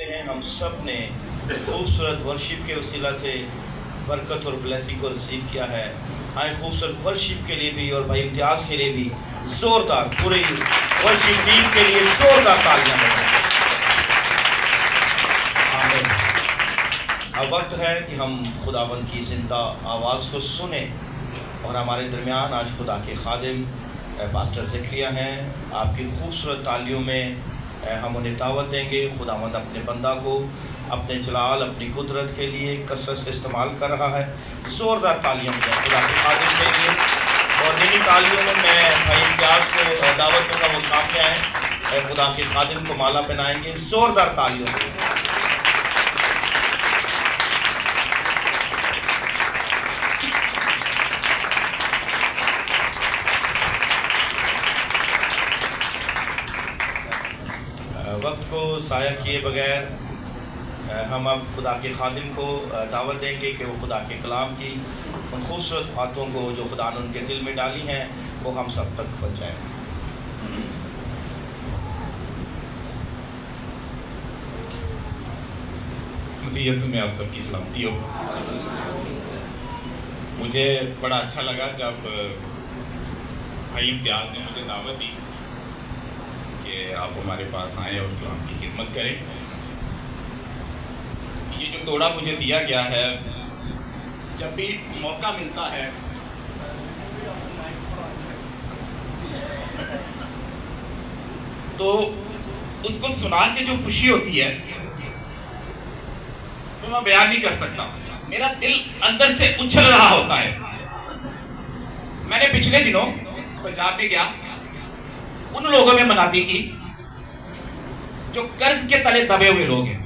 हैं हम सब ने खूबसूरत वर्शिप के वसीला से बरकत और ब्लेसिंग को रिसीव किया है। आए खूबसूरत वर्शिप के लिए भी और भाई इम्तियाज़ के लिए भी ज़ोरदार, पूरी वर्शिप टीम के लिए ज़ोरदार तालियां बजाएं। अब वक्त है कि हम खुदावंद की ज़िंदा आवाज़ को सुने और हमारे दरमियान आज खुदा के खादिम पास्टर ज़करिया हैं। आपकी खूबसूरत तालियों में हम उन्हें दावत देंगे। खुदावंद अपने बंदा को अपने जलाल, अपनी कुदरत के लिए कसरत से इस्तेमाल कर रहा है। ज़ोरदार तालियां बजाएं खुदा के खादिम के लिए। और इन्हीं तालियों में मैं भाई इम्तियाज़ को दावत दूँगा, वो सामने आएँ, खुदा के खादिम को माला पहनाएंगे। ज़ोरदार तालियों से वक्त को ज़ाया किए बगैर हम अब खुदा के खादिम को दावत देंगे कि वो खुदा के कलाम की उन खूबसूरत बातों को जो खुदा ने उनके दिल में डाली हैं वो हम सब तक पहुँचाएँ। मसीह यीशु में आप सबकी सलामती हो। मुझे बड़ा अच्छा लगा जब भाई इम्तियाज़ ने मुझे दावत दी कि आप हमारे पास आएँ और कलाम की खिदमत करें। ये जो तोड़ा मुझे दिया गया है, जब भी मौका मिलता है तो उसको सुना के जो खुशी होती है तो मैं बयान नहीं कर सकता। मेरा दिल अंदर से उछल रहा होता है। मैंने पिछले दिनों पंजाब में गया, उन लोगों में मनाती की जो कर्ज के तले दबे हुए लोग हैं।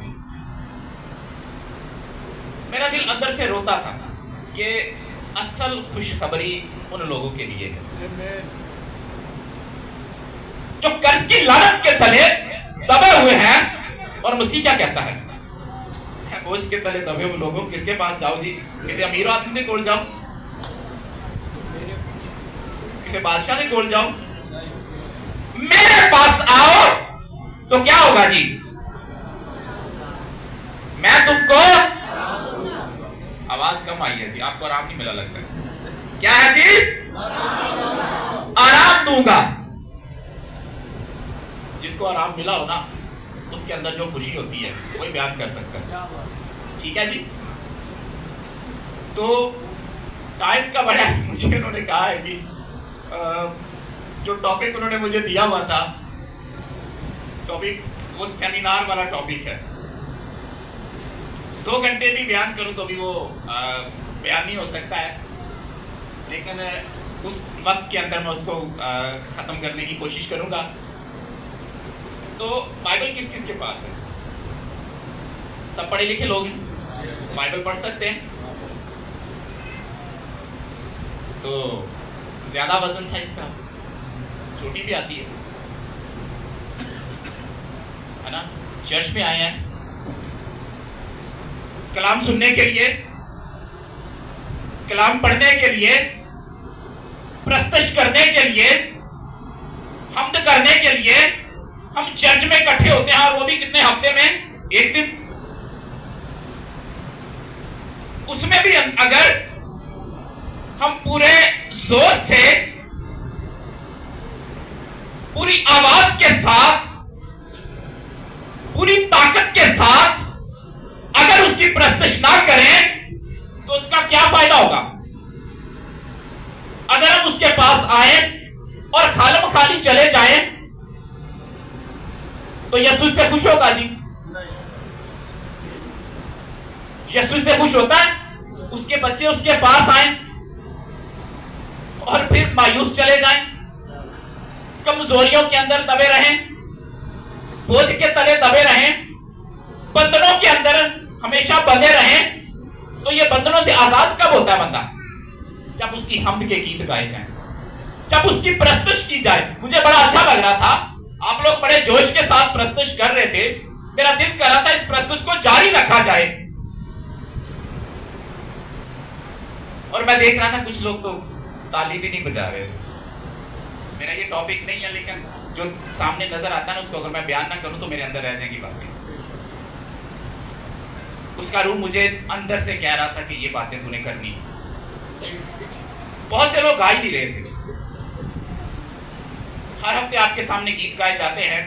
मेरा दिल अंदर से रोता था कि असल खुशखबरी उन लोगों के लिए है जो कर्ज की लानत के तले दबे हुए हैं। और मसीह क्या कहता है, बोझ के तले दबे हुए लोगों, किसके पास जाओ जी? किसी अमीर आदमी के कोल जाओ, किसी बादशाह के कोल जाओ, मेरे पास आओ तो क्या होगा जी? मैं तुमको, आवाज कम आई है जी, आपको आराम नहीं मिला लगता है। क्या है जी? आराम दूंगा। जिसको आराम मिला हो ना, उसके अंदर जो खुशी होती है कोई बयान कर सकता है। ठीक है जी। तो टाइम का बड़ा मुझे उन्होंने कहा है कि जो टॉपिक उन्होंने मुझे दिया हुआ था, टॉपिक वो सेमिनार वाला टॉपिक है। 2 घंटे भी बयान करूं तो भी वो बयान नहीं हो सकता है, लेकिन उस वक्त के अंदर मैं उसको खत्म करने की कोशिश करूंगा। तो बाइबल किस किस के पास है? सब पढ़े लिखे लोग हैं, बाइबल पढ़ सकते हैं। तो ज्यादा वजन था इसका, छोटी भी आती है ना। चर्च में आए हैं कलाम सुनने के लिए, कलाम पढ़ने के लिए, प्रस्तुत करने के लिए, हम्द करने के लिए हम चर्च में इकट्ठे होते हैं। और वो भी कितने हफ्ते में? 1 दिन। उसमें भी अगर हम पूरे जोर से, पूरी आवाज के साथ, पूरी ताकत के साथ अगर उसकी प्रस्तुत ना करें तो उसका क्या फायदा होगा? अगर हम उसके पास आए और खालम खाली चले जाएं तो यीशु से खुश होगा जी? यीशु से खुश होता है? उसके बच्चे उसके पास आए और फिर मायूस चले जाएं, कमजोरियों के अंदर दबे रहें, बोझ के तले दबे रहें, बंधनों के अंदर हमेशा बंधे रहें, तो ये बंधनों से आजाद कब होता है बंदा? जब उसकी हम्द के गीत गाए जाएं, जब उसकी प्रस्तुत की जाए। मुझे बड़ा अच्छा लग रहा था, आप लोग बड़े जोश के साथ प्रस्तुत कर रहे थे। मेरा दिल कर रहा था इस प्रस्तुत को जारी रखा जाए। और मैं देख रहा था कुछ लोग तो ताली भी नहीं बजा रहे। मेरा ये टॉपिक नहीं है, लेकिन जो सामने नजर आता है ना, उसको अगर मैं बयान ना करूं तो मेरे अंदर रह जाएंगी बातें। उसका रूह मुझे अंदर से कह रहा था कि ये बातें तूने करनी। बहुत से लोग गा ही नहीं रहे थे। हर हफ्ते आपके सामने गीत गाए जाते हैं,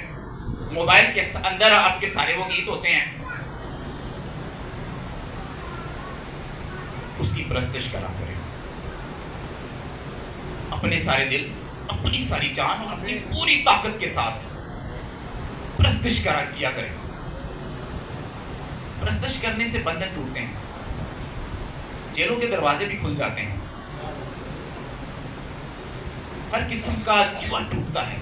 मोबाइल के अंदर आपके सारे वो गीत होते हैं। उसकी प्रस्तिश करा करें, अपने सारे दिल, अपनी सारी जान और अपनी पूरी ताकत के साथ प्रस्तिश करा किया करें। प्रस्तिश करने से बंधन टूटते हैं, जेलों के दरवाजे भी खुल जाते हैं, हर किस्म का जुआ टूटता है।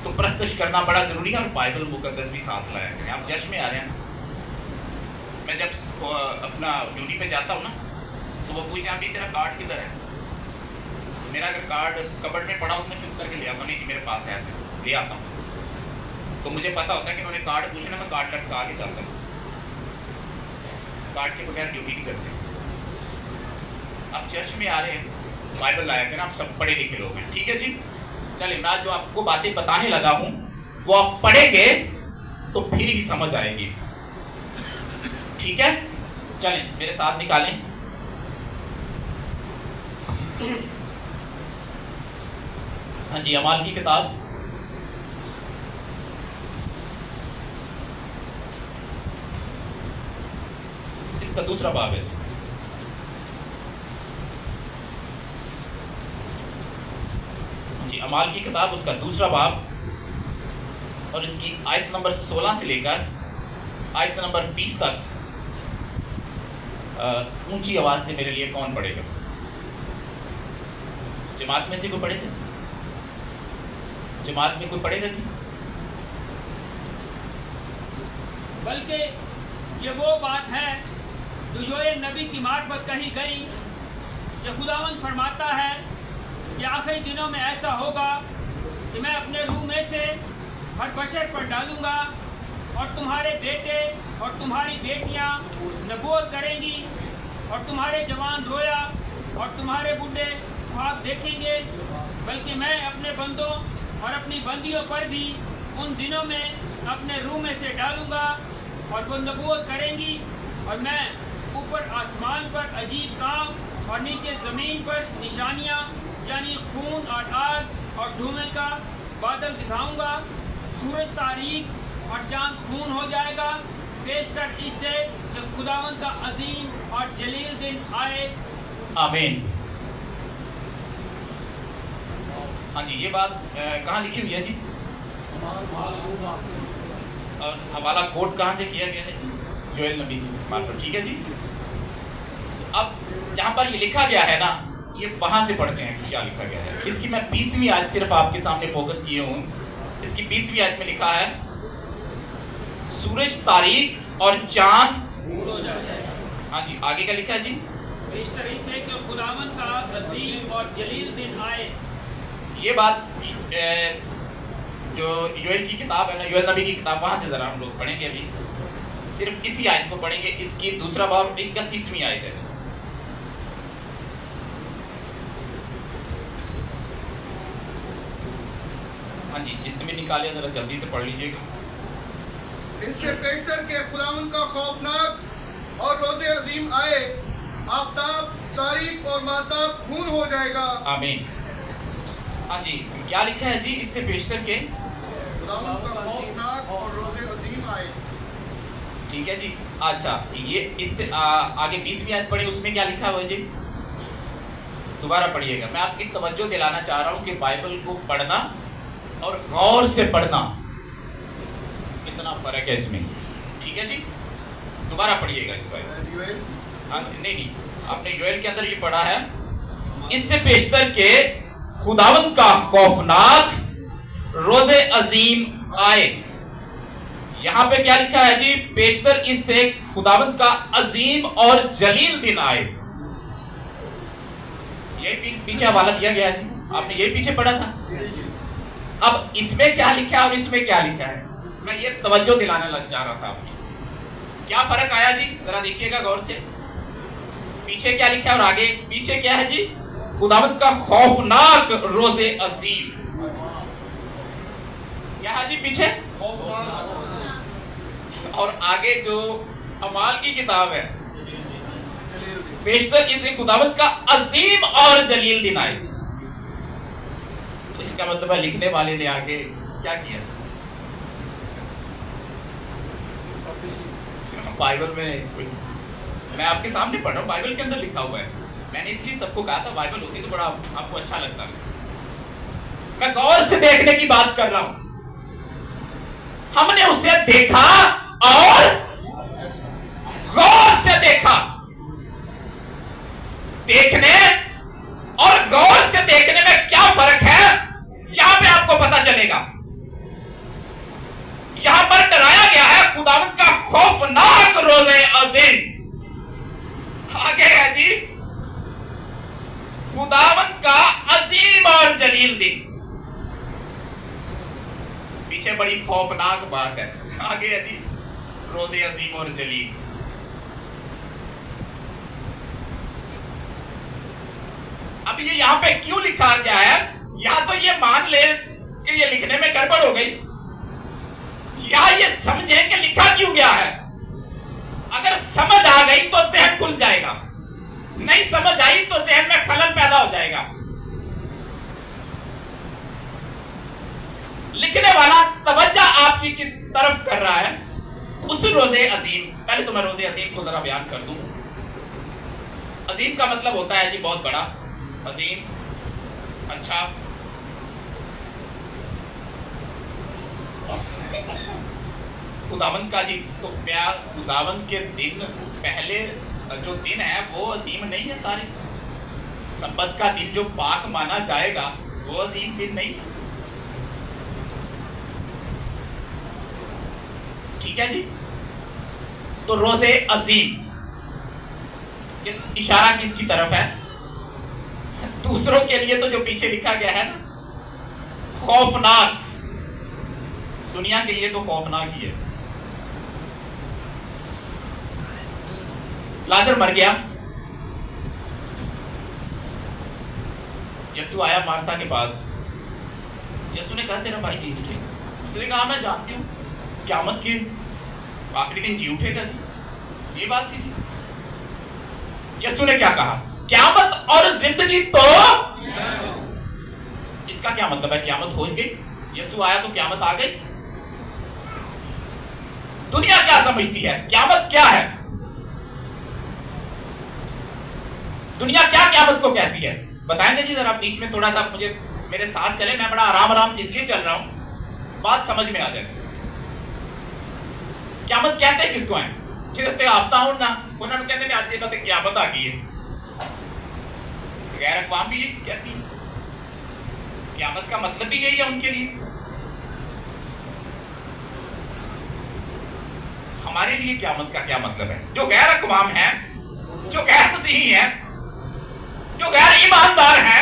तो प्रस्तिश करना बड़ा जरूरी है और बाइबल मुकद्दस भी साथ लाया है। आप चर्च में आ रहे हैं ना, मैं जब अपना ड्यूटी पे जाता हूँ ना, तो वो पूछते हैं अभी तेरा कार्ड किधर है। मेरा अगर कार्ड कबर्ड में पड़ा हो तो मैं चुप करके ले आता हूँ, नहीं जी मेरे पास है, ले आता हूँ। तो मुझे पता होता है कि उन्होंने कार्ड पूछना, मैं कार्ड लटका के जाता हूँ। कार्ड के बगैर ड्यूटी नहीं करते। आप चर्च में आ रहे हैं, बाइबल लाया करें, आप सब पढ़े लिखे लोग हैं, ठीक है जी। चलिए, मैं जो आपको बातें बताने लगा हूँ वो आप पढ़ेंगे तो फिर ही समझ आएगी, ठीक है। चलें मेरे साथ निकालें। हाँ जी, अमाल की किताब इसका दूसरा बाब है जी। अमाल की किताब उसका दूसरा बाब और इसकी आयत नंबर 16 से लेकर आयत नंबर 20 तक ऊंची आवाज से मेरे लिए कौन पढ़ेगा? जमात में से कोई पढ़ेगा? जमात में कोई पढ़ेगा जी? बल्कि ये वो बात है जो ये नबी की मार्फत कही गई। ये खुदावंद फरमाता है कि आखिरी दिनों में ऐसा होगा कि मैं अपने रूह में से हर बशर पर डालूंगा और तुम्हारे बेटे और तुम्हारी बेटियां नबूवत करेंगी और तुम्हारे जवान रोया और तुम्हारे बूढ़े ख्वाब देखेंगे। बल्कि मैं अपने बंदों और अपनी बंदियों पर भी उन दिनों में अपने रूह में से डालूंगा और वो नबूवत करेंगी। और मैं ऊपर आसमान पर अजीब काम और नीचे ज़मीन पर निशानियाँ यानी खून और आग और धुएं का बादल दिखाऊंगा। सूरज तारीक और चांद खून हो जाएगा, पेशतर इससे जब खुदावंद का अजीम और जलील दिन आए। आमीन। हाँ जी, ये बात कहाँ लिखी हुई है जी? और हवाला कोट कहाँ से किया गया है? जोएल नबी की मार्फत, ठीक है जी। अब जहाँ पर ये लिखा गया है ना, ये वहाँ से पढ़ते हैं क्या लिखा गया है। इसकी मैं 20वीं आयत सिर्फ आपके सामने फोकस किए हूँ। इसकी 20वीं आयत में लिखा है सूरज तारीक और चांद हो जाएगा। हाँ जी, आगे क्या लिखा है जी? इस तरह से कि खुदावंद का अजीम और जलील दिन आए। ये बात जो योएल की किताब है ना, योएल नबी की किताब, वहाँ से ज़रा हम लोग पढ़ेंगे। अभी सिर्फ इसी आयत को पढ़ेंगे। इसकी दूसरा बाब 31वीं आयत है। हाँ जी, जिसने भी निकाले ज़रा जल्दी से पढ़ लीजिएगा। इससे पेशतर के खुदावंद का खौफनाक और रोज़े अजीम आए, आफताब तारीक और माताब खून हो जाएगा। आमीन। हाँ जी, क्या लिखा है जी? इससे पेशतर के खुदावंद का खौफनाक और रोज़े अजीम आए। ठीक है जी। अच्छा, ये इस आगे 20वीं आयत पढ़े, उसमें क्या लिखा हुआ है जी? दोबारा पढ़िएगा। मैं आपकी तवज्जो दिलाना चाह रहा हूँ कि बाइबल को पढ़ना और गौर से पढ़ना कितना फर्क है इसमें, ठीक है जी। दोबारा पढ़िएगा इस बाइबल। हाँ नहीं, आपने योएल के अंदर ये पढ़ा है, इससे पेशतर के खुदावंद का खौफनाक रोज़े अजीम आए। यहाँ पे क्या लिखा है जी? पेशतर इससे खुदावंद का अजीम और जलील दिन आए। ये पीछे हवाला दिया गया है जी, आपने ये पीछे पढ़ा था। अब इसमें क्या लिखा है और इसमें क्या लिखा है, मैं ये तवज्जो दिलाने लग जा रहा था आपकी। क्या फर्क आया जी? जरा देखिएगा गौर से। पीछे क्या लिखा है और आगे पीछे क्या है जी? खुदावंद का खौफनाक रोज़े अजीम। क्या है जी पीछे? और आगे जो अमाल की किताब है। बेशक इसे खुदावंद का अजीम और जलील दिन आए। तो इसका मतलब है लिखने वाले ने आगे क्या किया? बाइबल में मैं आपके सामने पढ़ रहा हूँ, बाइबल के अंदर लिखा हुआ है। मैंने इसलिए सबको कहा था बाइबल होती तो बड़ा आपको अच्छा लगता है। मैं गौर से देखने की बात कर रहा हूं। हमने उसे देखा और गौर से देखा। देखने और गौर से देखने में क्या फर्क है, यहां पे आपको पता चलेगा। यहां पर डराया गया है खुदावंद का खौफनाक रोज़े अज़ीम। आगे है जी, खुदावंद का अजीम और जलील दिन। पीछे बड़ी खौफनाक बात है, आगे है जी रोज़े अजीम और जलील। अब ये यहां पे क्यों लिखा गया है? या तो ये मान ले कि ये लिखने में गड़बड़ हो गई, या ये समझे कि लिखा क्यों गया है। अगर समझ आ गई तो ज़हन खुल जाएगा, नहीं समझ आई तो ज़हन में खलल पैदा हो जाएगा। लिखने वाला तवज्जो आपकी किस तरफ कर रहा है? उस रोज़े अजीम। पहले तो मैं रोज़े अजीम को जरा बयान कर दूं। अजीम का मतलब होता है जी बहुत बड़ा, अजीम, अच्छा। खुदावंद का जी तो प्यार, खुदावंद के दिन पहले जो दिन है वो अजीम नहीं है। सारे सब्बत का दिन जो पाक माना जाएगा वो अजीम दिन नहीं है। ठीक है जी। तो रोज़े अजीम इशारा किसकी तरफ है? दूसरों के लिए तो जो पीछे लिखा गया है ना, खौफनाक। दुनिया के लिए तो खौफनाक ही है। लाजर मर गया, यीशु आया मार्था के पास। यीशु ने कहा तेरा भाई जीत गया। उसने कहा मैं जानती हूँ क़यामत के आखिरी दिन जी उठेगा जी, ये बात थी। यीशु ने क्या कहा? क़यामत और जिंदगी तो। इसका क्या मतलब है? क़यामत हो गई, यीशु आया तो क़यामत आ गई। दुनिया क्या समझती है? क़यामत क्या है? दुनिया क्या क़यामत को कहती है? बताएंगे जी जरा बीच में थोड़ा सा मुझे मेरे साथ चले। मैं बड़ा आराम से इसलिए चल रहा हूं बात समझ में आ जाए। क़यामत कहते हैं किसको है? जिहते आफ्ता हो ना उन्होंने कहते हैं आज इन्होंने क़यामत आ गई है। गैर अक़वाम भी यही कहती है। क़यामत का मतलब भी यही है उनके लिए। हमारे लिए क़यामत का क्या मतलब है? जो गैर अक़वाम है, जो गैर मसीही है, जो गैर ईमानदार हैं,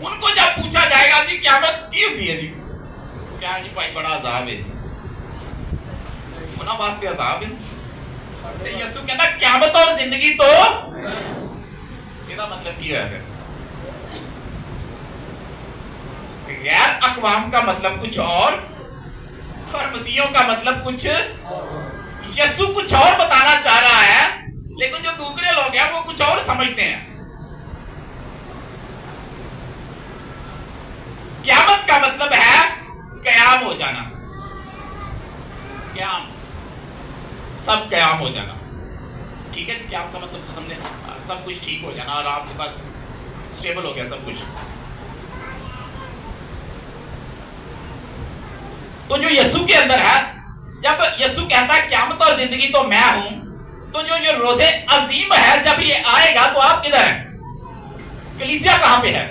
उनको जब पूछा जाएगा जी क़यामत की होती है जी, क्या जी भाई बड़ा अज़ाब है, उन्होंने वास्ते अज़ाब है। यीशु कहता क़यामत और जिंदगी तो इसका मतलब क्या है? गैर अक़वाम का मतलब कुछ और मसीहियों का मतलब कुछ। यीशु कुछ और बताना चाह रहा है, लेकिन जो दूसरे लोग हैं वो कुछ और समझते हैं। क़यामत का मतलब है क़याम हो जाना, क़याम, सब क़याम हो जाना। ठीक है, क़याम का मतलब तो समझे, सब कुछ ठीक हो जाना और आपके पास स्टेबल हो गया सब कुछ। तो जो यीशु के अंदर है, जब यीशु कहता है क़यामत और जिंदगी तो मैं हूं, तो जो रोज़े अजीम है जब ये आएगा तो आप किधर हैं? कलीसिया कहां पे है?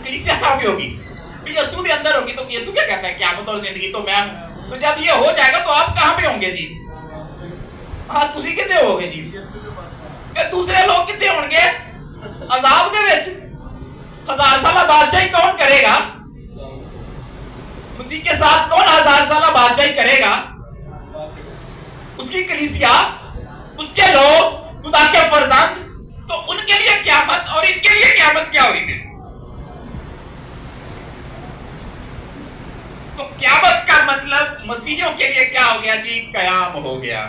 कलीसिया कहां पे होगी? यीशु के अंदर होगी। तो यीशु क्या कहता है? क़यामत और जिंदगी तो मैं हूं। तो जब ये हो जाएगा तो आप कहां पे होंगे जी? हाँ तुसी कितने होगे जी? दूसरे लोग कितने होंगे? अजाब दे विच 1000 साल बादशाही कौन करेगा? उसी के साथ कौन 1000 साल बादशाही करेगा? उसकी कलीसिया, उसके लोग, खुदा के फरजंद। तो उनके लिए क़यामत और इनके लिए क़यामत क्या हुई? तो क़यामत का मतलब मसीहियों के लिए क्या हो गया जी? कयाम हो गया।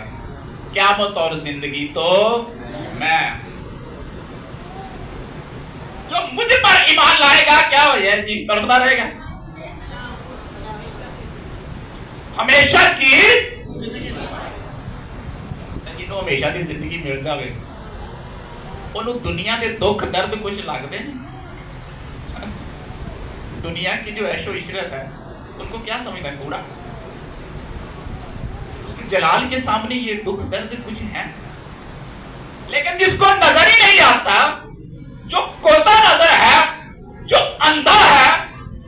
क़यामत और जिंदगी तो मैं, जो मुझ पर ईमान लाएगा क्या हो जाए जी? तड़पता रहेगा हमेशा की, तो हमेशा की जिंदगी मिल जाए। उन्होंने दुनिया के दुख दर्द कुछ लगते नहीं। दुनिया की जो ऐशो इशरत है उनको क्या समझना है? कूड़ा। उस जलाल के सामने ये दुख दर्द कुछ है। लेकिन जिसको नजर ही नहीं आता, जो कोता नजर है, जो अंधा है,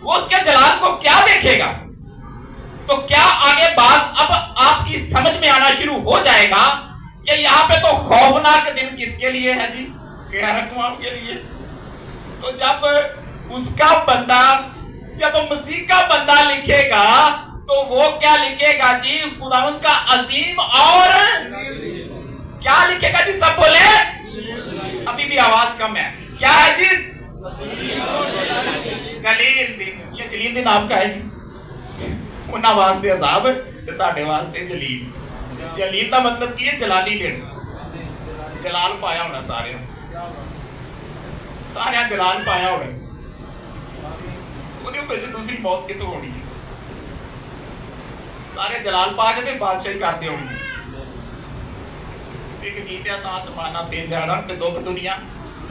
वो उसके जलाल को क्या देखेगा? तो क्या आगे बात अब आपकी समझ में आना शुरू हो जाएगा कि यहाँ पे तो खौफनाक दिन किसके लिए है जी? के लिए। तो जब उसका बंदा, जब मसीह का बंदा लिखेगा तो वो क्या लिखेगा जी? खुदावंद का अजीम और क्या लिखेगा जी? सब बोले। अभी भी आवाज कम है। क्या है जी? जलील दिन। ये जलील दिन आपका है जी। उन्हां वास्ते अजाब ते तुहाडे वास्ते जलील। जलील का मतलब की है? जलाली दिन। जलाल पाया होना सारे जलाल पाया होना। दूसरी मौत कितों होनी है? सारे जलाल पा के बादशाही करते होनी। एक कीतिया सांस माना दिन जाना ते दुख दुनिया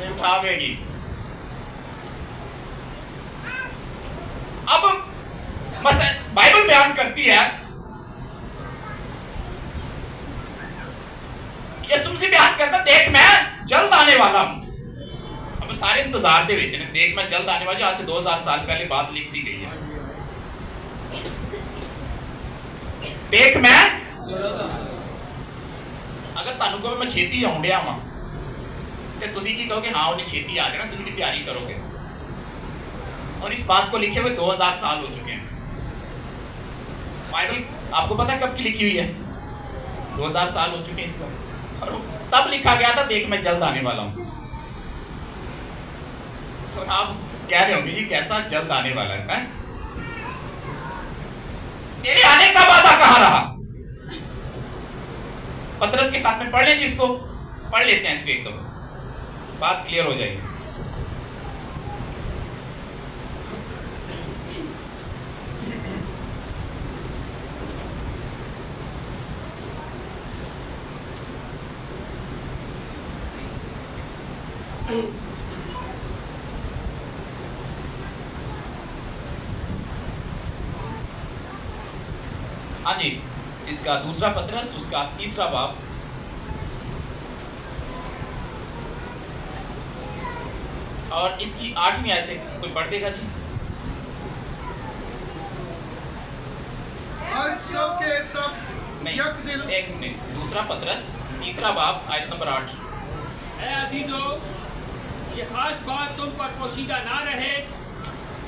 उठावेगी। अब बाइबल बयान करती है, यीशु मसीह बयान करता, देख मैं जल्द आने वाला हूं। अब सारे इंतजार दे विच ने, देख मैं जल्द आने वाला। आज से 2000 साल पहले बात लिख दी गई है। देख मैं, अगर तुहानू कहो मैं छेती आउण डिया वां ते तुसीं की कहोगे? हाँ उन्हें छेती आ जाना, तुसीं की तैयारी करोगे। और इस बात को लिखे हुए 2000 साल हो चुके हैं। बाइबल आपको पता है कब की लिखी हुई है? 2000 साल हो चुके हैं इसको। और तब लिखा गया था, देख मैं जल्द आने वाला हूं। और आप कह रहे होंगे जी कैसा जल्द आने वाला है? तेरे आने का वादा कहां रहा? पतरस के खाते में पढ़ लें जिसको, पढ़ लेते हैं इसको एकदम, बात क्लियर हो जाएगी। हाँ जी, इसका दूसरा पत्रस, उसका तीसरा बाब, और इसकी 8वीं आयत से कोई पढ़ देगा जी? हर सब के सब नहीं, यक दिल। एक मिनट। दूसरा पत्रस तीसरा बाब आयत नंबर 8। ऐ अजीजों, ये खास बात तुम पर पोशीदा ना रहे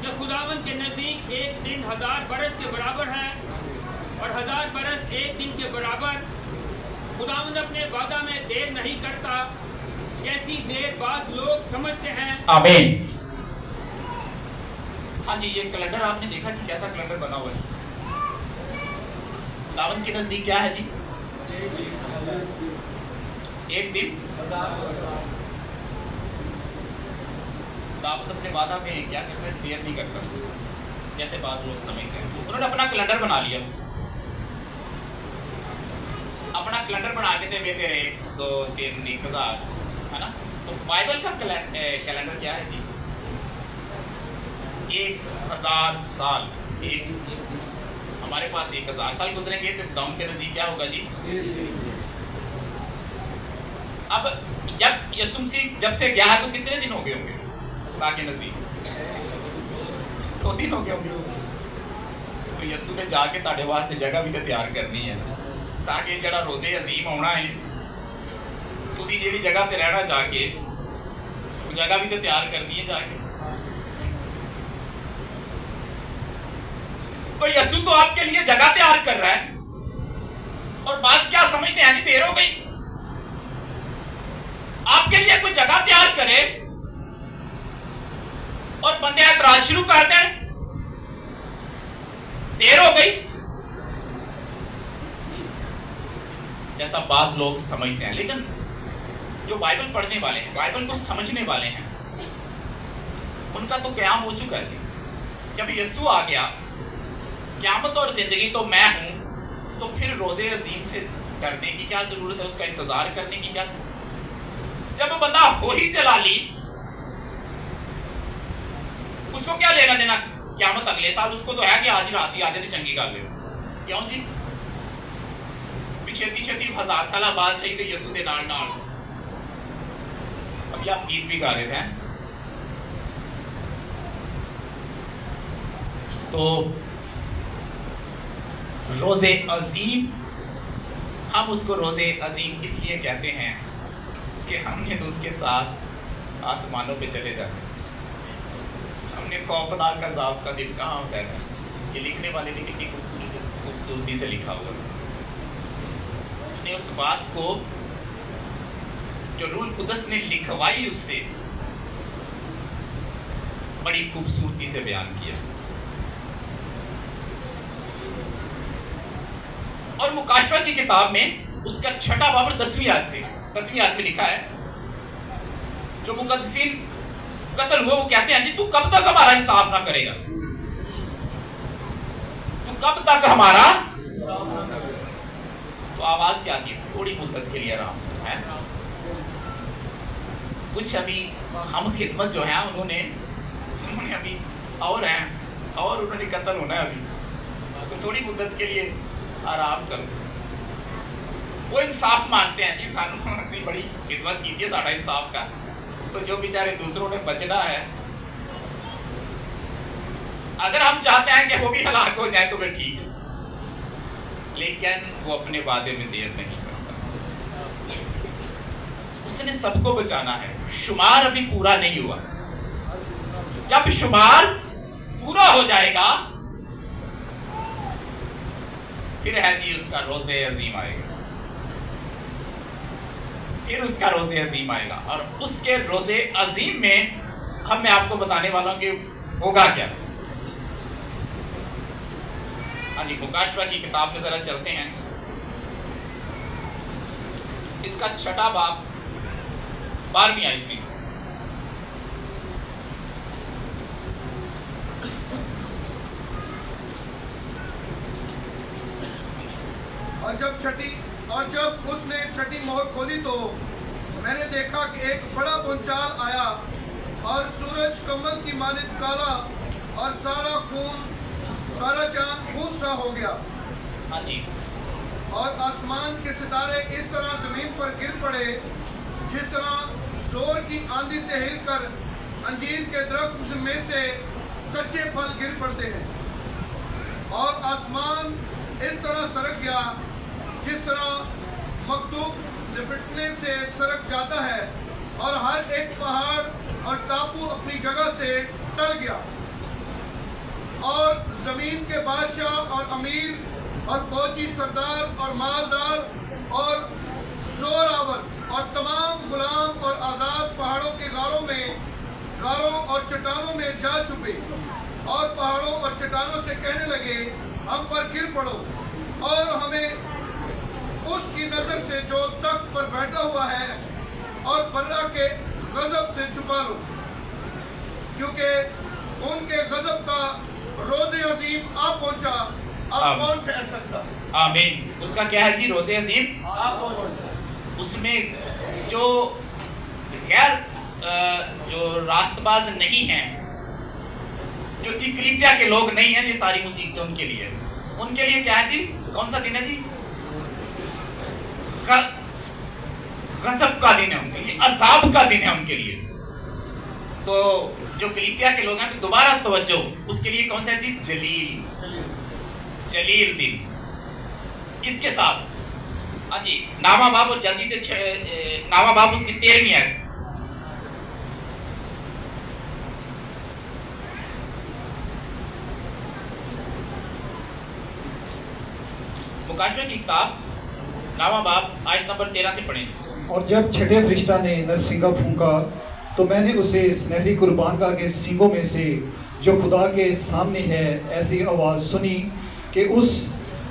कि खुदावन के नज़दीक एक दिन 1000 बरस के बराबर है और 1000 बरस एक दिन के बराबर। खुदावन अपने वादा में देर नहीं करता, जैसी देर बात लोग समझते हैं। आमीन। हाँ जी, ये कैलेंडर आपने देखा जी कैसा कैलेंडर बना हुआ है? खुदावन के नजदीक क्या है जी? एक दिन। दाऊद अपने वादा में क्या कहते हैं? देर नहीं करता, जैसे बात लोग समझते हैं। उन्होंने अपना कैलेंडर बना लिया, अपना कैलेंडर बना के थे बेते रहे 2 3 1000, है ना? तो बाइबल का कैलेंडर क्या है जी? 1000 साल। एक हमारे पास 1000 साल गुजरेंगे तो दाऊद के नजदीक क्या होगा जी? अब जब यीशु मसीह जब से गया है तो कितने दिन हो गए होंगे खुदा के नजदीक? 2 दिन हो गए होंगे। तो यीशु ने जाके ताड़े वास्ते जगह भी तो तैयार करनी है, ताकि जड़ा रोजे अजीम आना है, तुसी जेड़ी जगह ते रहना जाके, वो जगह भी तो तैयार करनी है जाके। तो यीशु तो आपके लिए जगह तैयार कर रहा है, और बात क्या समझते हैं? देर हो गई। आपके लिए कोई जगह तैयार करे और बंदे ऐतराज शुरू कर दें देर हो गई, जैसा बाज लोग समझते हैं। लेकिन जो बाइबल पढ़ने वाले हैं, बाइबल को समझने वाले हैं, उनका तो क़याम हो चुका है। जब यीशु आ गया, क़यामत और जिंदगी तो मैं हूं, तो फिर रोजे अजीम से करने की क्या जरूरत है, उसका इंतजार करने की क्या? जब वो बंदा हो ही जलाली, उसको क्या लेना देना क़यामत अगले साल? उसको तो है कि आज ही रात ही आजे चंगी कर ले। क्यों जी? छेती छेती 1000 साल बाद सही तो यीशु के नाल नाल अभी आप गीत भी गा रहे थे। तो रोजे अजीम, हम उसको रोजे अजीम इसलिए कहते हैं कि हमने तो उसके साथ आसमानों पे चले जाते। हमने खौफनाक अज़ाब का दिन कहाँ होता है, ये लिखने वाले ने कितनी खूबसूरती से लिखा हुआ है। उसने उस बात को जो रूल कुदस ने लिखवाई उससे बड़ी खूबसूरती से बयान किया। और मुकाशवा की किताब में उसका 6वां बाब 10वीं आयत में लिखा है, जो मुकद्दसीन कत्ल हुए वो कहते हैं जी तू कब तक हमारा इंसाफ ना करेगा, तू कब तक हमारा। तो आवाज क्या थी? थोड़ी मुद्दत के लिए आराम है। कुछ अभी हम खिदमत जो है उन्होंने अभी और हैं और उन्होंने कत्ल होना है अभी, तो थोड़ी मुद्दत के लिए आराम करो। वो इंसाफ मांगते हैं जी, सानू असि बड़ी खिदमत की है साड़ा इंसाफ का, तो जो बेचारे दूसरों ने बचना है, अगर हम चाहते हैं कि वो भी हलाक हो जाए तो फिर ठीक है, लेकिन वो अपने वादे में देर नहीं करता। उसने सबको बचाना है। शुमार अभी पूरा नहीं हुआ, जब शुमार पूरा हो जाएगा फिर है जी उसका रोजे अजीम आएगा, फिर उसका रोजे अजीम आएगा। और उसके रोजे अजीम में हम मैं आपको बताने वाला हूं कि होगा क्या। हाँ जी, मुकाशवा की किताब में जरा चलते हैं। इसका 6वां बाब 12वीं आयत में, और जब उसने 6ठी मोहर खोली तो मैंने देखा कि एक बड़ा भूचाल आया और सूरज कमल की मानित काला और सारा चांद खून सा हो गया। हाँ जी। और आसमान के सितारे इस तरह जमीन पर गिर पड़े जिस तरह जोर की आंधी से हिलकर अंजीर के दरख्त में से कच्चे फल गिर पड़ते हैं। और आसमान इस तरह सरक गया जिस तरह मकतूब लिपटने से सरक जाता है, और हर एक पहाड़ और टापू अपनी जगह से टल गया। और जमीन के बादशाह और अमीर और फौजी सरदार और मालदार और जोरावर और तमाम गुलाम और आज़ाद पहाड़ों के गारों और चट्टानों में जा छुपे, और पहाड़ों और चट्टानों से कहने लगे हम पर गिर पड़ो और हमें उसकी नज़र से जो तख्त पर बैठा हुआ है और बर्रा के गजब से छुपा लो, क्योंकि उनके गजब का रोजे अजीम आ पहुंचा। अब कौन ठहर सकता? आमीन। उसका क्या है जी? रोजे अजीम आ पहुंचा। उसमें जो गैर जो रास्तबाज नहीं हैं, जो उसकी कलीसिया के लोग नहीं हैं, ये सारी मुसीबतें उनके लिए क्या है जी? कौन सा दिन है जी? गजब का दिन है उनके लिए, अजाब का दिन है उनके लिए। तो जो कलीसिया के लोग हैं तो दोबारा तवज्जो उसके लिए कौन सा है जी? जलील दिन। इसके साथ हाँ जी, नावा बाब और जल्दी से नावा बाब उसकी 13वीं है। मुकाशवा की किताब नावा बाब आयत नंबर 13 से पढ़ें। और जब छठे फरिश्ता ने नरसिंगा फूंका तो मैंने उसे सुनहरी कुर्बानगाह के सींगों में से जो खुदा के सामने है ऐसी आवाज़ सुनी कि उस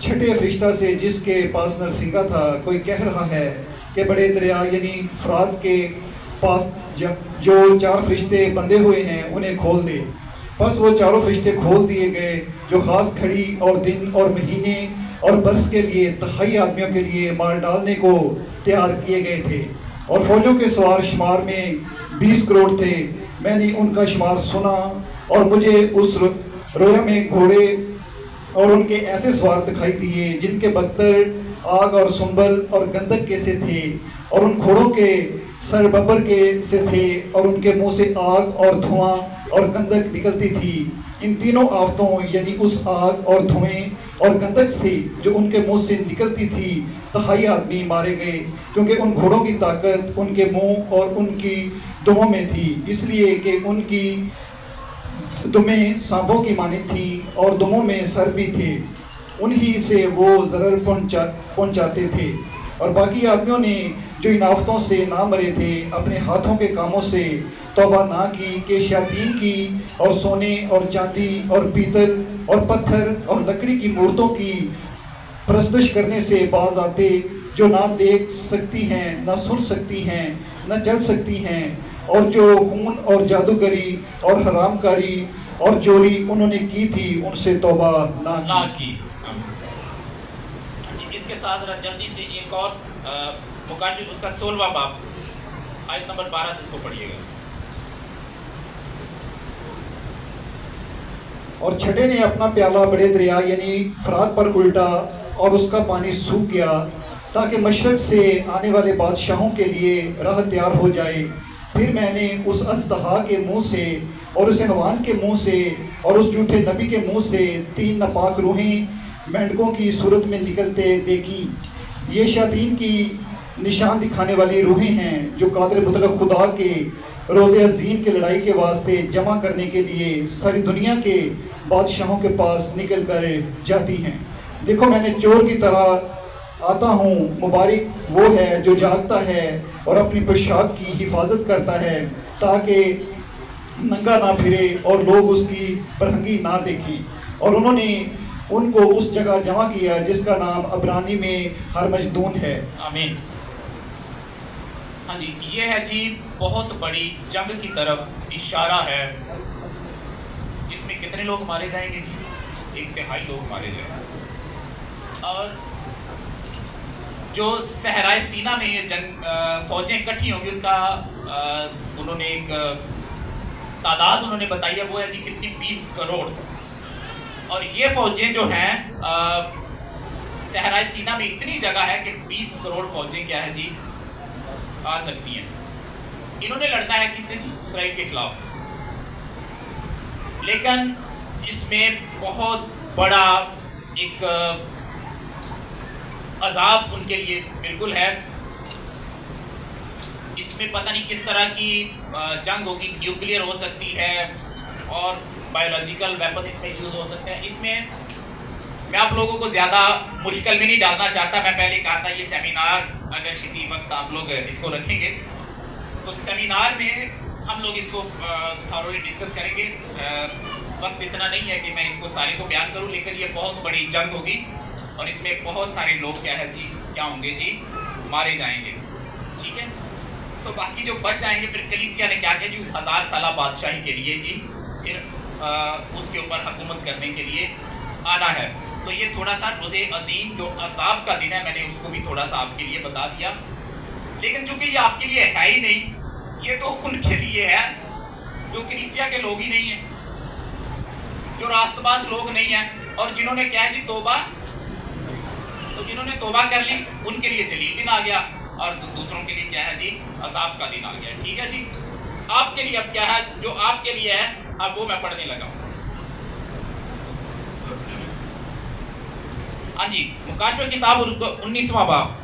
छठे फरिश्ता से जिसके पास नरसिंगा था कोई कह रहा है कि बड़े दरिया यानी फरात के पास जो 4 फरिश्ते बंधे हुए हैं उन्हें खोल दे। बस वो चारों फरिश्ते खोल दिए गए जो ख़ास घड़ी और दिन और महीने और बरस के लिए तहाई आदमियों के लिए मार डालने को तैयार किए गए थे। और फौजों के सवार शुमार में 20 करोड़ थे। मैंने उनका शुमार सुना और मुझे उस रोया में घोड़े और उनके ऐसे सवार दिखाई दिए जिनके बख्तर आग और सुंबल और गंधक के से थे, और उन घोड़ों के सर बब्बर के से थे, और उनके मुंह से आग और धुआं और गंधक निकलती थी। इन तीनों आफतों यानी उस आग और धुएं और गंधक से जो उनके मुंह से निकलती थी तहाई आदमी मारे गए, क्योंकि उन घोड़ों की ताकत उनके मुंह और उनकी दुमों में थी, इसलिए कि उनकी दुमें सांपों की मानी थी और दुमों में सर भी थे। उन्हीं से वो ज़रर पहुंचाते थे। और बाकी आदमियों ने जो इन आफतों से ना मरे थे अपने हाथों के कामों से तौबा ना की कि शयातीन की और सोने और चांदी और पीतल और पत्थर और लकड़ी की मूर्तों की परस्तिश करने से बाज आते, जो ना देख सकती हैं, ना सुन सकती हैं, ना चल सकती हैं, और जो खून और जादूगरी और हरामकारी और चोरी उन्होंने की थी उनसे तौबा ना की। इसके साथ जरा जल्दी से एक और मुकाशफे उसका 16वां बाब आयत नंबर 12 से इसको पढ़िएगा। और छठे ने अपना प्याला बड़े दरिया यानी फरात पर उल्टा और उसका पानी सूख गया, ताकि मशरक से आने वाले बादशाहों के लिए राह तैयार हो जाए। फिर मैंने उस अजदहा के मुंह से और उस हवान के मुंह से और उस झूठे नबी के मुंह से 3 नापाक रूहें मेंढकों की सूरत में निकलते देखी। ये शयातीन की निशान दिखाने वाली रूहें हैं जो कादिर मुतलक खुदा के रोज़े अज़ीम की लड़ाई के वास्ते जमा करने के लिए सारी दुनिया के बादशाहों के पास निकल कर जाती हैं। देखो मैंने चोर की तरह आता हूँ, मुबारक वो है जो जागता है और अपनी पोशाक की हिफाजत करता है, ताकि नंगा ना फिरे और लोग उसकी बरहंगी ना देखें। और उन्होंने उनको उस जगह जमा किया जिसका नाम अबरानी में हरमजदून है। आमीन। हाँ जी, ये है जी बहुत बड़ी जंग की तरफ इशारा है। इसमें कितने लोग मारे जाएंगे जी? 1/3 लोग मारे जाएंगे। और जो सहराए सीना में ये जंग फौजें इकट्ठी होंगी उनका उन्होंने एक तादाद उन्होंने बताई है, वो है जी कितनी 20 करोड़। और ये फौजें जो हैं सहराए सीना में इतनी जगह है कि 20 करोड़ फौजें क्या है जी आ सकती हैं। इन्होंने लड़ना है किससे? इसराइल के खिलाफ। लेकिन इसमें बहुत बड़ा एक अजाब उनके लिए बिल्कुल है। इसमें पता नहीं किस तरह की जंग होगी, न्यूक्लियर हो सकती है और बायोलॉजिकल वेपन इसमें यूज़ हो सकते हैं। इसमें मैं आप लोगों को ज़्यादा मुश्किल में नहीं डालना चाहता। मैं पहले कहा था ये सेमिनार अगर किसी वक्त आप लोग इसको रखेंगे तो सेमिनार में हम लोग इसको थॉरोली डिस्कस करेंगे। वक्त इतना नहीं है कि मैं इसको सारे को बयान करूं, लेकिन ये बहुत बड़ी जंग होगी और इसमें बहुत सारे लोग क्या है जी क्या होंगे जी मारे जाएंगे। ठीक है, तो बाकी जो बच जाएंगे फिर कलीसिया ने क्या किया जी 1000 साल बादशाही के लिए जी फिर उसके ऊपर हुकूमत करने के लिए आना है। तो ये थोड़ा सा रोज़े अजीम जो अज़ाब का दिन है मैंने उसको भी थोड़ा सा आपके लिए बता दिया। लेकिन चूंकि ये आपके लिए है ही नहीं, ये तो उनके लिए है जो कलीसिया के लोग ही नहीं हैं, जो रास्तबाज लोग नहीं हैं और जिन्होंने क्या है जी तौबा, तो जिन्होंने तौबा कर ली उनके लिए जलील दिन आ गया और दूसरों के लिए क्या है जी अज़ाब का दिन आ गया। ठीक है जी, आपके लिए अब क्या है जो आपके लिए है अब वो मैं पढ़ने लगा हूँ। हाँ जी, मुकाशफे की किताब 19वां बाब।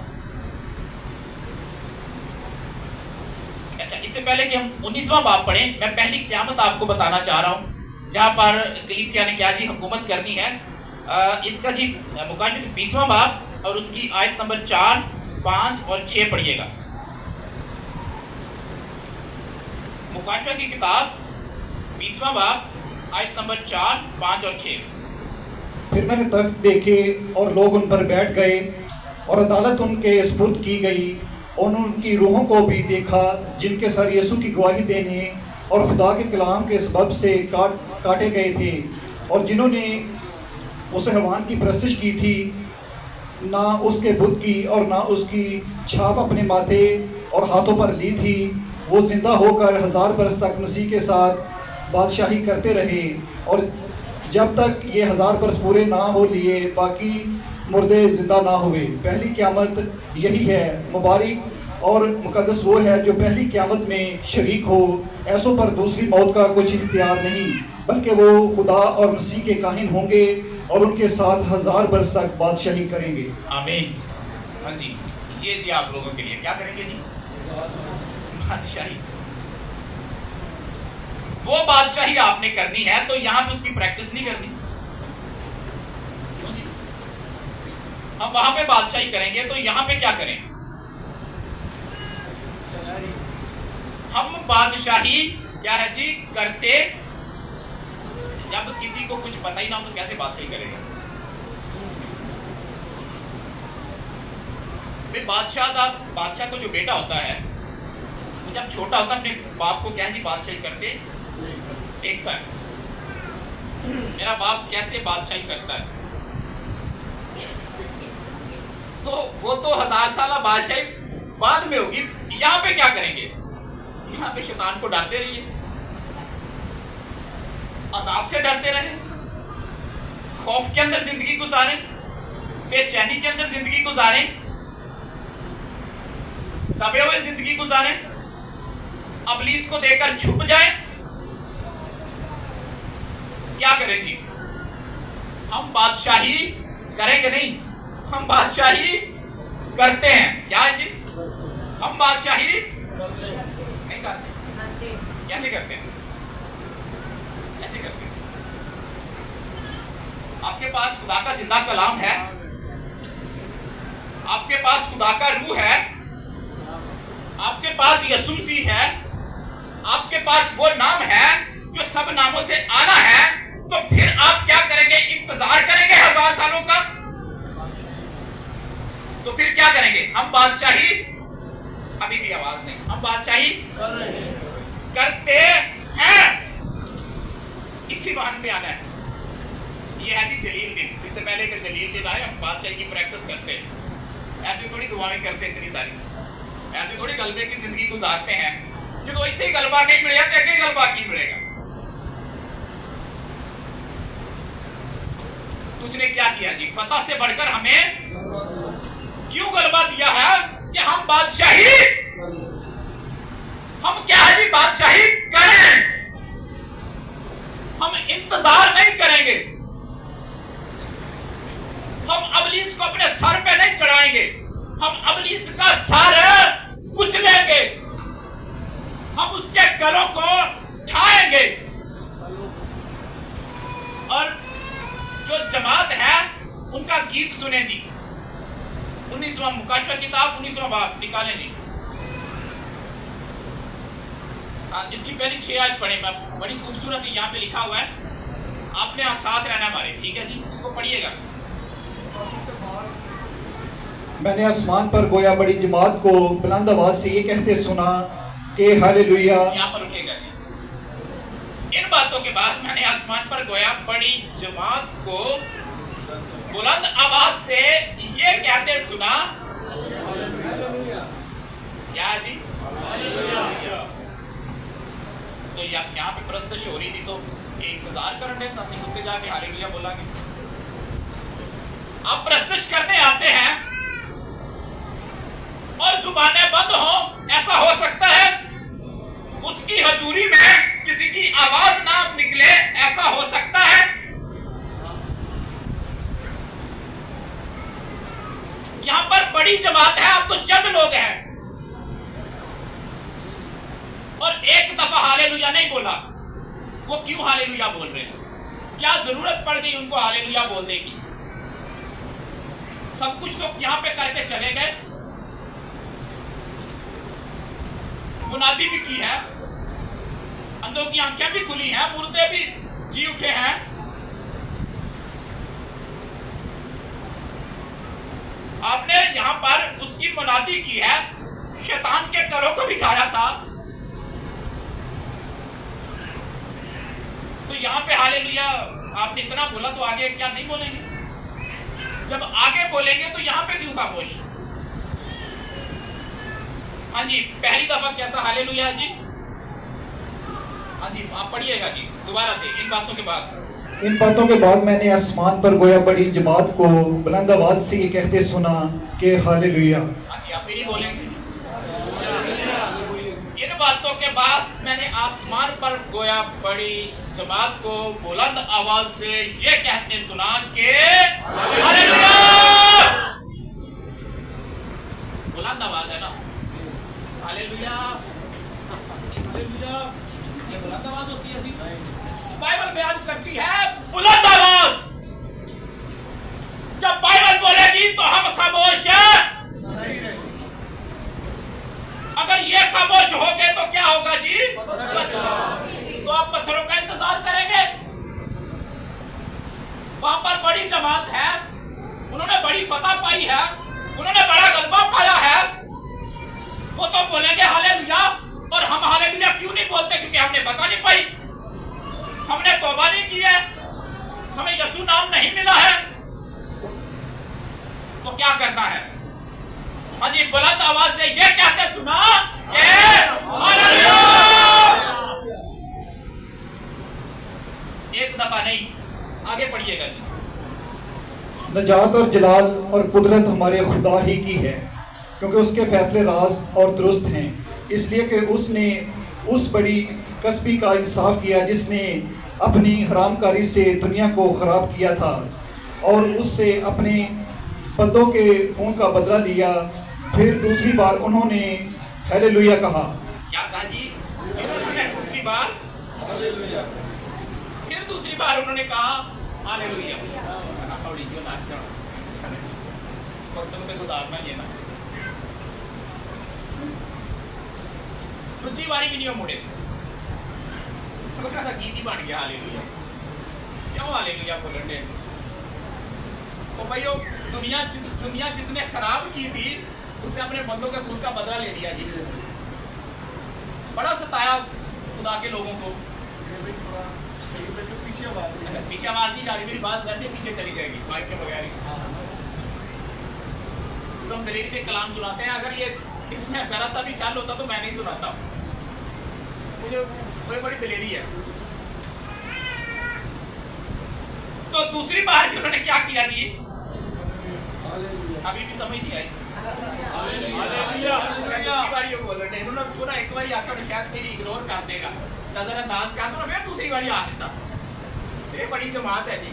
अच्छा, इससे पहले कि हम 19वां बाब पढ़ें, मैं पहली क़यामत आपको बताना चाह रहा हूँ जहाँ पर कलीसिया ने क्या जी हुकूमत करनी है। इसका जी मुकाशफे 20वां बाब और उसकी आयत नंबर 4, 5 और 6 पढ़िएगा। मुकाशफे की किताब 20वां बाब आयत नंबर 4, 5 और 6। फिर मैंने तख्त देखे और लोग उन पर बैठ गए और अदालत उनके सुपुर्द की गई और उनकी रूहों को भी देखा जिनके सर यीशु की गवाही देने और खुदा के कलाम के सबब से काटे गए थे और जिन्होंने उस हैवान की परस्तिश की थी, ना उसके बुत की और ना उसकी छाप अपने माथे और हाथों पर ली थी। वो जिंदा होकर 1000 बरस तक मसीह के साथ बादशाही करते रहे और जब तक ये 1000 बरस पूरे ना हो लिए बाकी मुर्दे जिंदा ना हुए। पहली क़यामत यही है। मुबारक और मुकद्दस वो है जो पहली क़यामत में शरीक हो। ऐसों पर दूसरी मौत का कुछ इख्तियार नहीं, बल्कि वो खुदा और मसीह के काहिन होंगे और उनके साथ 1000 बरस तक बादशाही करेंगे। आमीन। हाँ जी, ये जी आप लोगों के लिए क्या करेंगे जी? बादशाही। वो बादशाही आपने करनी है तो यहां पे उसकी प्रैक्टिस नहीं करनी। क्यों जी? हम वहां पे बादशाही करेंगे तो यहां पे क्या करें? हम बादशाही क्या है जी करते, जब किसी को कुछ पता ही ना हो तो कैसे बादशाही करेगा? बादशाह को जो बेटा होता है वो जब छोटा होता है अपने बाप को क्या है जी बादशाही करते देखता है, मेरा बाप कैसे बादशाही करता है। तो वो तो 1000 साल बादशाही बाद में होगी। यहाँ पे क्या करेंगे? यहाँ पे शैतान को डरते रहिए, अजाब से डरते रहे, खौफ के अंदर जिंदगी गुजारें, बेचैनी के अंदर जिंदगी गुजारें, दबे हुए जिंदगी गुजारें, अबलीस को देकर छुप जाए। क्या करें जी? हम बादशाही करेंगे नहीं, हम बादशाही करते हैं। क्या है जी? हम बादशाही नहीं करते। कैसे करते हैं? कैसे करते हैं? आपके पास खुदा का जिंदा कलाम है, आपके पास खुदा का रूह है, आपके पास यीशु मसीह है, आपके पास वो नाम है जो सब नामों से आना है। तो फिर आप क्या करेंगे? इंतजार करेंगे 1000 सालों का? तो फिर क्या करेंगे? हम बादशाही, अभी भी आवाज नहीं, हम बादशाही करते हैं। इसी बात पे आना है। ये है जी जलील दिन। इससे पहले कि जलील दिन आए हम बादशाही की प्रैक्टिस करते हैं। ऐसी थोड़ी दुआएं करते हैं इतनी सारी, ऐसी थोड़ी गलबे की जिंदगी गुजारते हैं। जो इतने गलबा नहीं मिलेगा तो एक गलबा की मिलेगा। उसने क्या किया जी? फतह से बढ़कर हमें क्यों गलबा दिया है? कि हम बादशाही, हम क्या है जी? बादशाही करें। हम इंतजार नहीं करेंगे, हम अबलीस को अपने सर पे नहीं चढ़ाएंगे, हम अबलीस का सर कुचलेंगे, हम उसके गलों को छाएंगे। और जो जमात है उनका गीत सुने जी। 19वां मुकाशवा किताब 19वां बाब निकालें जी। इसकी पहली 6 आयत पढ़े, मैं बड़ी खूबसूरत यहाँ पे लिखा हुआ है, आपने यहाँ साथ रहना हमारे, ठीक है जी? इसको पढ़िएगा। मैंने आसमान पर गोया बड़ी जमात को बुलंद आवाज से ये कहते सुना कि हालेलुया। यहाँ पर रुकेगा जी। इन बातों के बाद मैंने आसमान पर गोया बड़ी जमात को बुलंद आवाज से ये कहते सुना, क्या जी? तो यहाँ पे प्रस्तुत हो रही थी तो इंतजार करने साथी कुत्ते जाके हालेलुया बोलांगे। आप प्रस्तुत करने आते हैं और जुबानें बंद हो, ऐसा हो सकता है उसकी हजूरी में किसी की आवाज ना निकले, ऐसा हो सकता है। यहां पर बड़ी जमात है, आप तो चंद लोग हैं और एक दफा हालेलुया नहीं बोला। वो क्यों हालेलुया बोल रहे हैं? क्या जरूरत पड़ गई उनको हालेलुया बोलने की? सब कुछ तो यहां पे करके चले गए, मुनादी भी की है, अंधों की आंखें भी खुली हैं, मुर्दे भी जी उठे हैं, आपने यहाँ पर उसकी मुनादी की है, शैतान के करों को बिठाया था। तो यहाँ पे हालेलुया आपने इतना बोला, तो आगे क्या नहीं बोलेंगे? जब आगे बोलेंगे तो यहाँ पे क्यों खामोश? हाँ जी, पहली दफा कैसा हालेलुया जी? हाँ जी, आप पढ़िएगा जी दोबारा से इन बातों के बाद। इन बातों के बाद मैंने आसमान पर गोया बड़ी जमात को बुलंद आवाज से ये कहते सुना कि हालेलुया। हाँ जी, आप फिर बोलेंगे। इन बातों के बाद मैंने आसमान पर गोया बड़ी जमात को बुलंद आवाज से ये कहते सुना कि हालेलुया। बुलंद आवाज है ना, हालेलुया हालेलुया, ये बुलंद आवाज होती है जी। बाइबल बयान करती है बुलंद आवाज। जब बाइबल बोलेगी तो हम खामोश हैं। अगर ये खामोश हो गए तो क्या होगा जी? तो आप पत्थरों का इंतजार करेंगे। वहां पर बड़ी जमात है, उन्होंने बड़ी फतह पाई है, उन्होंने बड़ा गलबा पाया है, वो तो बोलेंगे हालेलुया। और हम हालेलुया क्यों नहीं बोलते? क्योंकि हमने फतह नहीं पाई, हमने तौबा नहीं की है, हमें यीशु नाम नहीं मिला है। तो क्या करना है? हाँ जी, बुलंद आवाज से ये कहते सुना कि हालेलुया। एक दफा नहीं, आगे पढ़िएगा जी। नजात और जलाल और कुदरत हमारे खुदा ही की है, क्योंकि उसके फैसले राज और दुरुस्त हैं, इसलिए कि उसने उस बड़ी कस्बी का इंसाफ किया जिसने अपनी हरामकारी से दुनिया को ख़राब किया था और उससे अपने बंदों के खून का बदला लिया। फिर दूसरी बार उन्होंने हालेलुया कहा। क्या कहा जी? उन्होंने दूसरी बार हालेलुया, फिर दूसरी बार उन्होंने कहा हालेलुया। थोड़ी जो नाच करो और तुम पे गुजारना ये ना दूसरी बारी भी नहीं मुड़े, था गीत ही बन गया हालेलुया। क्यों हालेलुया बोलन दे? तो भाइयों, दुनिया जिसने खराब की थी उससे अपने बंदों के खून का बदला ले लिया जी। बड़ा सताया खुदा के लोगों को। पीछे आवाज नहीं जा रही, मेरी बात वैसे पीछे चली जाएगी माइक के बगैर ही। तो हम दलेरी से कलाम सुनाते हैं, अगर ये इसमें जरा सा भी चाल होता तो मैं नहीं सुनाता। मुझे बड़ी दलेरी है। तो दूसरी बार भी उन्होंने क्या किया जी? अभी भी समझ नहीं आई। उन्होंने एक बार आकर शायद मेरी इग्नोर कर देगा, नजरअंदाज कर दो, मैं दूसरी बार आ देता। ये बड़ी जमात है जी,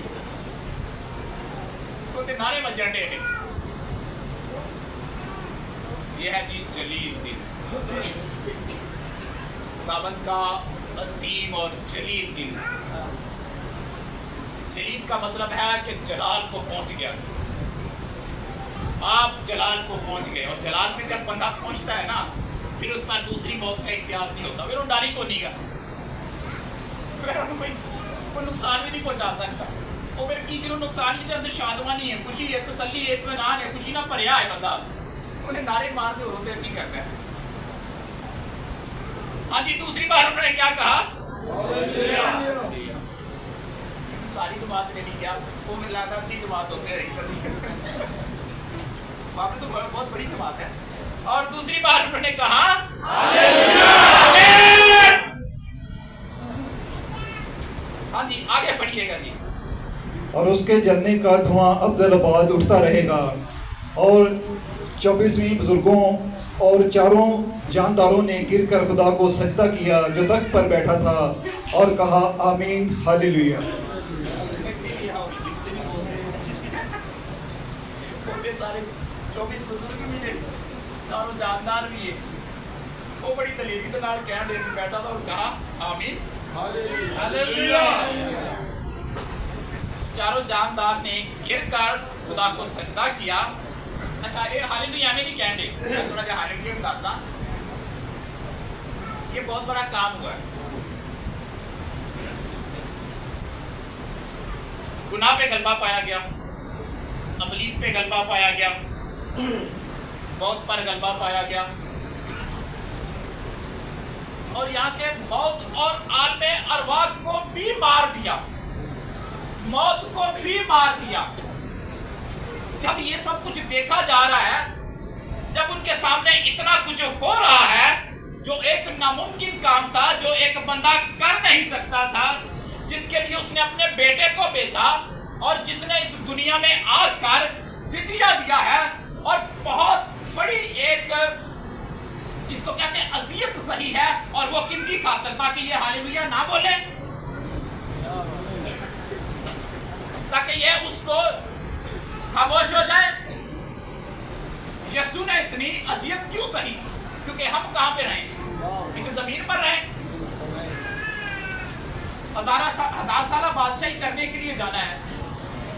तो नारे बजन डे। ये है जी जलील दिन, खुदावंद का असीम और जलील दिन। जलील का मतलब है कि जलाल को पहुंच गया। आप जलाल को पहुंच गए, और जलाल में जब बंदा पहुंचता है ना, फिर उस पर दूसरी मौत का इख्तियार नहीं होता, फिर वो डाली तो नहीं गा, फिर कोई नुकसान भी नहीं पहुंचा सकता। वो फिर की जो नुकसान की अंदर शादवानी है, खुशी है, तसल्ली है, इत्मीनान है, खुशी ना भरिया है बंदा, उन्हें नारे मारते हो फिर नहीं करता है। हाँ जी, दूसरी बार उन्होंने क्या कहा? सारी तो बात नहीं किया, वो मिला था अपनी जमात होते रही। बाप तो बहुत बड़ी जमात है। और दूसरी बार उन्होंने कहा हाँ जी, आगे पढ़िएगा जी। और उसके जलने का धुआं अब्दुलाबाद उठता रहेगा, और 24वीं बुजुर्गों और चारों जानदारों ने गिरकर खुदा को सजदा किया जो तख्त पर बैठा था, और कहा आमीन हालेलुया। सारे 24 बुजुर्ग भी ने, चारों जानदार भी है, वो बड़ी दलेरी के नाल कह दे बैठा था और कहा आमीन हालेलुया। चारों जानदार ने गिरकर खुदा को सजदा किया। अच्छा, ये हालेलुया में नहीं कह दे, थोड़ा सा हालेलुया बताता। ये बहुत बड़ा काम हुआ है। गुनाह पे गलबा पाया गया, अबलीस पे गलबा पाया गया, मौत पर गलबा पाया गया और यहाँ के मौत और आलमे अरवाह को भी मार दिया, मौत को भी मार दिया। जब ये सब कुछ देखा जा रहा है, जब उनके सामने इतना कुछ हो रहा है जो एक नामुमकिन काम था, जो एक बंदा कर नहीं सकता था, जिसके लिए उसने अपने बेटे को बेचा और जिसने इस दुनिया में आकर फिदिया दिया है और बहुत बड़ी एक जिसको कहते हैं अजियत सही है, और वो किनकी खातिर, ताकि ये हालेलुया ना बोले, ताकि ये उसको खामोश हो जाए। यीशु ने इतनी अजियत क्यों सही? क्योंकि हम कहां पे रहे? इस जमीन पर रहे। हजार साल बादशाही करने के लिए जाना है,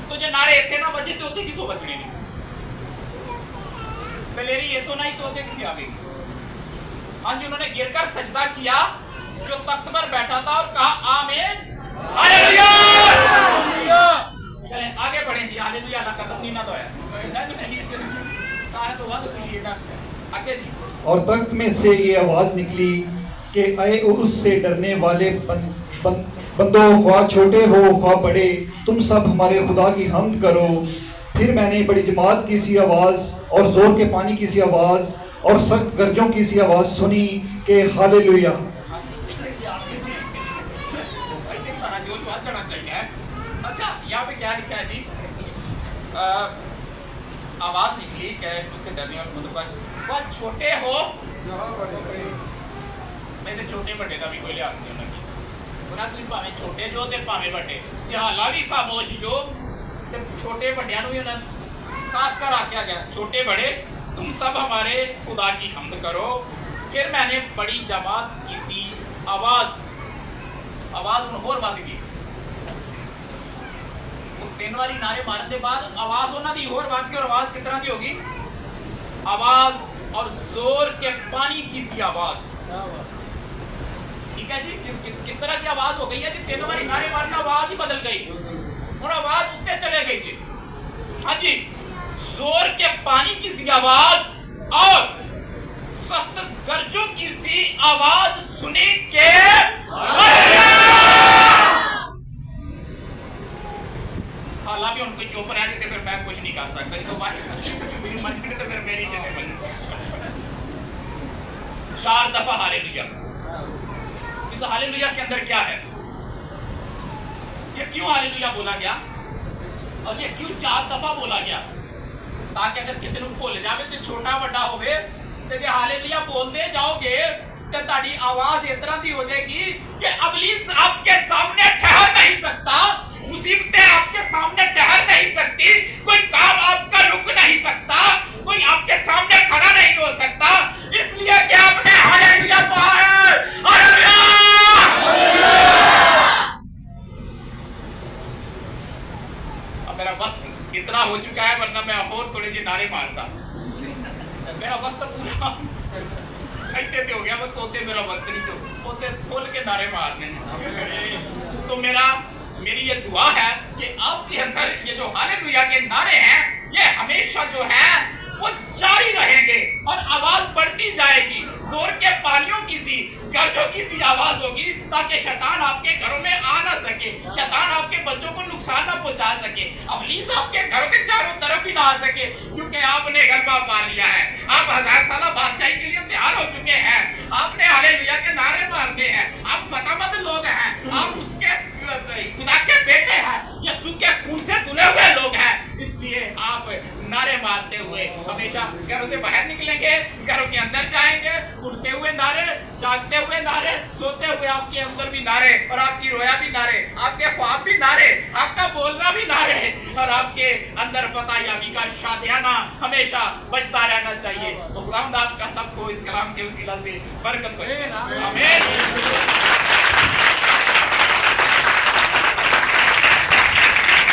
तो जो नारे थे ना बजे तोते की तो बचने नहीं, पलेरी ये तो नहीं तोते की आ गई। हाँ जी, उन्होंने गिरकर सजदा किया जो तख्त पर बैठा था और कहा आमीन हालेलुया। चलें आगे बढ़ें जी, हालेलुया अल्लाह का तस्लीम ना तो है सारे तो बात खुशी है आगे जी। और तख्त में से ये आवाज निकली कि आए उससे डरने वाले बंदों, ख्वाह छोटे हो ख्वाह बड़े, तुम सब हमारे खुदा की हमद करो। फिर मैंने बड़ी जमात की सी आवाज़ और जोर के पानी की सी आवाज़ और सख्त गर्जों की सी आवाज़ सुनी कि हालेलुया। अच्छा, यहाँ पे क्या लिखा है जी? आवाज निकली क्या उससे डरने वाले मतलब वह छोटे हो, मैं तो छोटे बड़े का भी कोई लिहाज नहीं होना चाहिए। उन्हें तुम भावे छोटे जो ते भावे बड़े, जहाला भी खामोश जो ते छोटे बड़िया भी उन्हें खास कर आख्या गया, छोटे बड़े तुम सब हमारे खुदा की हमद करो। फिर मैंने बड़ी जमात की सी आवाज होर बंद की, तीन वाली नारे मारने के बाद आवाज होना दी होर बात की, और आवाज किस तरह की होगी? आवाज और जोर के पानी की सी आवाज। ठीक है जी, किस तरह की आवाज हो गई है जी? तीन वाली नारे मारना आवाज ही बदल गई और आवाज उत्ते चले गई जी। हाँ जी, जोर के पानी की सी आवाज और सख्त गर्जों की सी आवाज सुनी के हालांकि उनको चुप रह गए, फिर मैं कुछ नहीं कर सकता, तो मेरी मन की तो फिर मेरी जगह बनी। 4 दफा हालेलुया। इस हालेलुया के अंदर क्या है? ये क्यों हालेलुया बोला गया और ये क्यों 4 दफा बोला गया? ताकि अगर किसी को भूल जावे तो छोटा बड़ा होवे तो जे हालेलुया बोलते जाओगे तो ताड़ी आवाज इस तरह की हो जाएगी कि इब्लीस आपके सामने ठहर नहीं सकता, मुसीबतें आपके सामने ठहर नहीं सकती, कोई काम आपका रुक नहीं सकता, कोई आपके सामने खड़ा नहीं हो सकता, इसलिए कि आपने हालेलुया कहा है। हालेलुया। अब मेरा वक्त इतना हो चुका है, वरना मैं और थोड़े से नारे मारता। मेरा वक्त पूरा ऐसे हो गया, बस तोते मेरा वक्त नहीं, तो तोते खोल के नारे मारने। तो मेरी ये दुआ है कि आपके अंदर ये जो हालेलुया के नारे हैं ये हमेशा जो है वो जारी रहेंगे और आवाज बढ़ती जाएगी। जोर के पानियों की सी गर्जों की सी आवाज होगी ताकि शैतान आपके घरों में आ ना सके, शैतान आपके बच्चों को नुकसान ना पहुंचा सके, इब्लीस आपके घरों के चारों तरफ ही ना आ सके, क्योंकि आपने गलबा पा लिया है। आप 1000 साल बादशाही के लिए तैयार हो चुके हैं। आपने हालेलुया के नारे मारते हैं, आप फतामंद लोग हैं, आप उसके खुदा के बेटे हैं, यीशु के खून से धुले हुए लोग हैं, इसलिए आप नारे मारते हुए हमेशा घरों से बाहर निकलेंगे, घरों के अंदर जाएंगे, उठते हुए नारे, जागते हुए नारे, सोते हुए आपके अंदर भी नारे, और आपकी रोया भी नारे, आपके ख्वाब भी नारे, आपका बोलना भी नारे, और आपके अंदर फतायाबी का शादियाना हमेशा बचता रहना चाहिए। तो खुदावंद आपका सबको इस कलाम के वसीला से बरकत करे। आमीन।